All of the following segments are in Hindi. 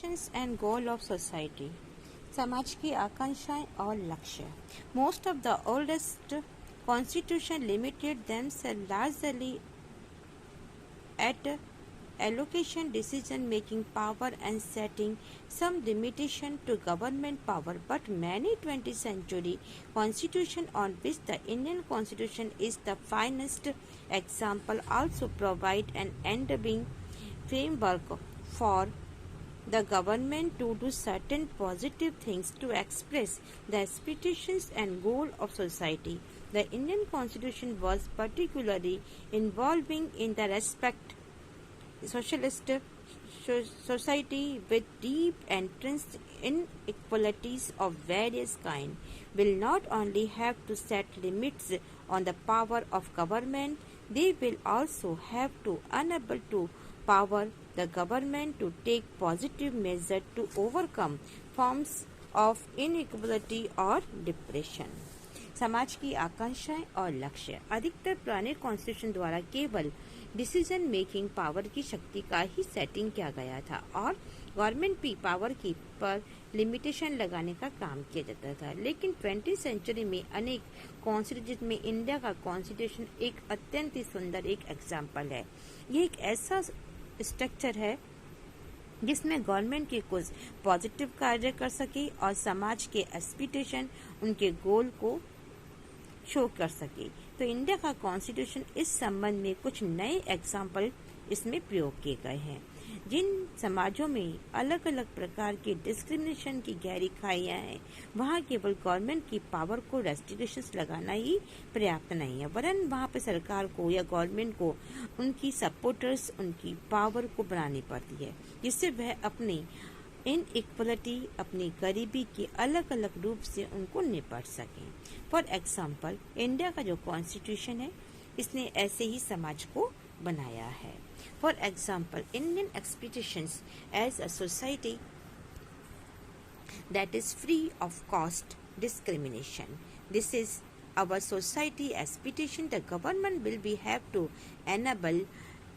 Aspirations and goal of society. समाज की आकांक्षाएं और लक्ष्य. Most of the oldest constitution limited themselves largely at allocation decision making power and setting some limitation to government power, but many 20th century constitution on which the Indian constitution is the finest example also provide an enduring framework for the government to do certain positive things to express the aspirations and goal of society. The Indian constitution was particularly involving in the respect socialist society with deep entrenched inequalities of various kind will not only have to set limits on the power of government, they will also have to enable to power the government to take positive measures to overcome forms of inequality or depression. समाज की आकांक्षाएं और लक्ष्य. अधिकतर पुराने कॉन्स्टिट्यूशन द्वारा केवल डिसीजन मेकिंग पावर की शक्ति का ही सेटिंग किया गया था और गवर्नमेंट की पावर की पर लिमिटेशन लगाने का काम किया जाता था. लेकिन 20th सेंचुरी में अनेक कॉन्स्टिट्यूशन में इंडिया का कॉन्स्टिट्यूशन एक अत्यंत ही सुंदर एक एग्जाम्पल है. ये एक ऐसा स्ट्रक्चर है जिसमें गवर्नमेंट के कुछ पॉजिटिव कार्य कर सके और समाज के एस्पिरेशन उनके गोल को शो कर सके. तो इंडिया का कॉन्स्टिट्यूशन इस संबंध में कुछ नए एग्जाम्पल इसमें प्रयोग किए गए हैं. जिन समाजों में अलग अलग प्रकार के डिस्क्रिमिनेशन की गहरी खाइयां हैं, वहाँ केवल गवर्नमेंट की पावर को रेस्ट्रिक्शंस लगाना ही पर्याप्त नहीं है, वरन वहाँ पे सरकार को या गवर्नमेंट को उनकी सपोर्टर्स उनकी पावर को बनानी पड़ती है, जिससे वह अपनी इनइक्वलिटी अपनी गरीबी के अलग अलग रूप से उनको निपट सकें. फॉर एग्जाम्पल, इंडिया का जो कॉन्स्टिट्यूशन है इसने ऐसे ही समाज को बनाया है. For example, Indian expectations as a society that is free of caste discrimination. This is our society aspiration. The government will be have to enable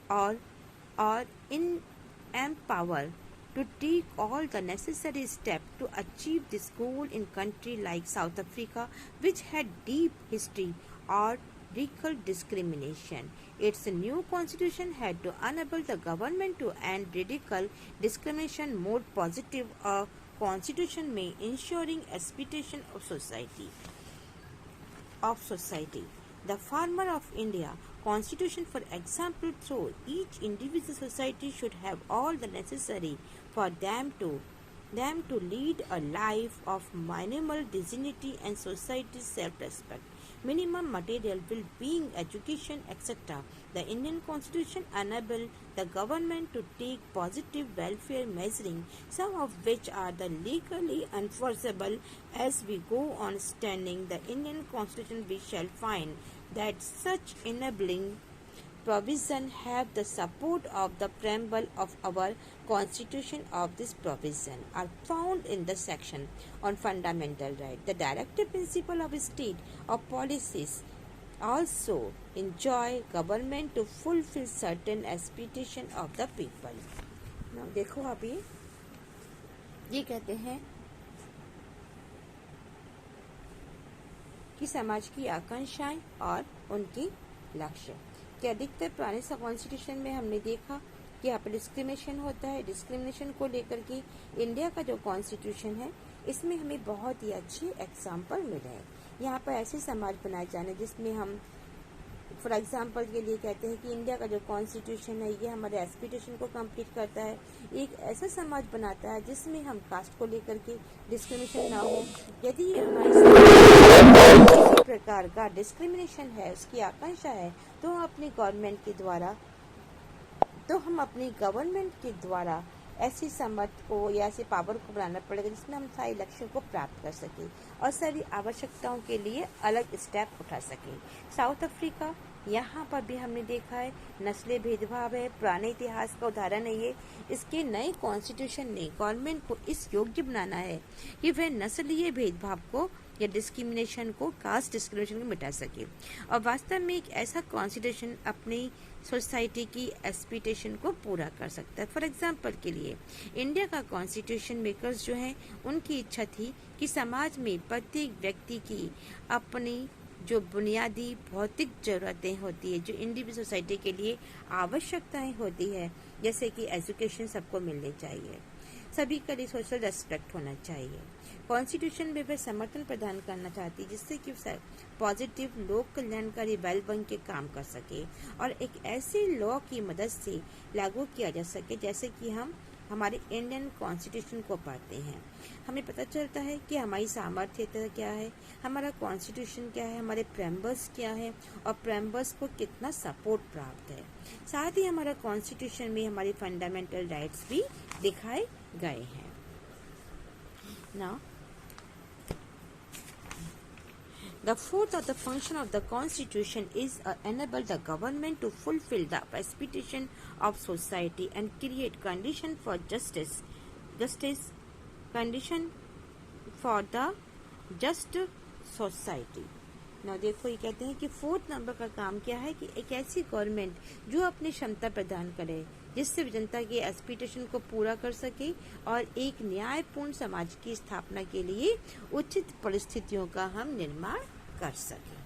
or empower to take all the necessary steps to achieve this goal in country like South Africa, which had deep history or racial discrimination. Its new constitution had to enable the government to end radical discrimination more positive a constitution may ensuring aspiration of society. The farmer of India constitution, for example, through each individual society should have all the necessary for them to lead a life of minimal dignity and society self-respect, minimum material well-being, education, etc. The Indian Constitution enabled the government to take positive welfare measures, some of which are the legally enforceable. As we go on studying the Indian Constitution, we shall find that such enabling provision have the support of the preamble of our constitution. Of this provision are found in the section on fundamental right. The directive principle of state of policies also enjoy government to fulfill certain aspiration of the people. Now देखो अभी ये कहते हैं कि समाज की आकांक्षाएं और उनकी लक्ष्य. कि अधिकतर पुराने कॉन्स्टिट्यूशन में हमने देखा कि यहाँ पर डिस्क्रिमिनेशन होता है. डिस्क्रिमिनेशन को लेकर के इंडिया का जो कॉन्स्टिट्यूशन है इसमें हमें बहुत ही अच्छे एग्जाम्पल मिले हैं. यहाँ पर ऐसे समाज बनाए जाने जिसमें हम फॉर एग्जाम्पल के लिए कहते हैं कि इंडिया का जो कॉन्स्टिट्यूशन है ये हमारे एस्पिरेशन को कंप्लीट करता है. एक ऐसा समाज बनाता है जिसमें हम कास्ट को लेकर के डिस्क्रिमिनेशन ना हो. यदि किसी प्रकार का डिस्क्रिमिनेशन है, उसकी आकांक्षा है, तो हम अपनी गवर्नमेंट के द्वारा ऐसी समझ को या ऐसी पावर को बनाना पड़ेगा जिसमें हम सारे लक्ष्यों को प्राप्त कर सकें और सारी आवश्यकताओं के लिए अलग स्टेप उठा सकें. साउथ अफ्रीका यहाँ पर भी हमने देखा है नस्लीय भेदभाव है, पुराने इतिहास का उदाहरण है ये। इसके नए कॉन्स्टिट्यूशन ने गवर्नमेंट को इस योग्य बनाना है कि वह नस्लीय भेदभाव को या डिस्क्रिमिनेशन को, कास्ट डिस्क्रिमिनेशन को मिटा सके और वास्तव में एक ऐसा कॉन्स्टिट्यूशन अपनी सोसाइटी की एक्सपेक्टेशन को पूरा कर सकता है। फॉर एग्जाम्पल के लिए इंडिया का कॉन्स्टिट्यूशन मेकर्स जो हैं उनकी इच्छा थी कि समाज में प्रत्येक व्यक्ति की अपनी जो बुनियादी भौतिक ज़रूरतें होती है, जो इंडिविजुअल सोसाइटी के लिए आवश्यकताएं होती है, जैसे कि एजुकेशन सबको मिलनी चाहिए, सभी के लिए सोशल रेस्पेक्ट होना चाहिए। कॉन्स्टिट्यूशन में वह समर्थन प्रदान करना चाहती है जिससे कि पॉजिटिव लोक कल्याणकारी वेलबींग के काम कर सके और एक ऐसे लॉ की मदद से लागू किया जा सके जैसे कि हम हमारे इंडियन कॉन्स्टिट्यूशन को पढ़ते हैं। हमें पता चलता है कि हमारी सामर्थ्यता क्या है, हमारा कॉन्स्टिट्यूशन क्या है, हमारे प्रेम्बर्स क्या है और प्रेम्बर्स को कितना सपोर्ट प्राप्त है। साथ ही हमारा कॉन्स्टिट्यूशन में हमारे फंडामेंटल राइट्स भी दिखाए गए हैं। Now, the fourth of the function of the Constitution is enable the government to fulfill the aspiration of society and create condition for justice, condition for the just society. ना देखो, ये कहते हैं कि फोर्थ नंबर का काम क्या है कि एक ऐसी गवर्नमेंट जो अपनी क्षमता प्रदान करे जिससे जनता के एक्सपेक्टेशन को पूरा कर सके और एक न्यायपूर्ण समाज की स्थापना के लिए उचित परिस्थितियों का हम निर्माण कर सके।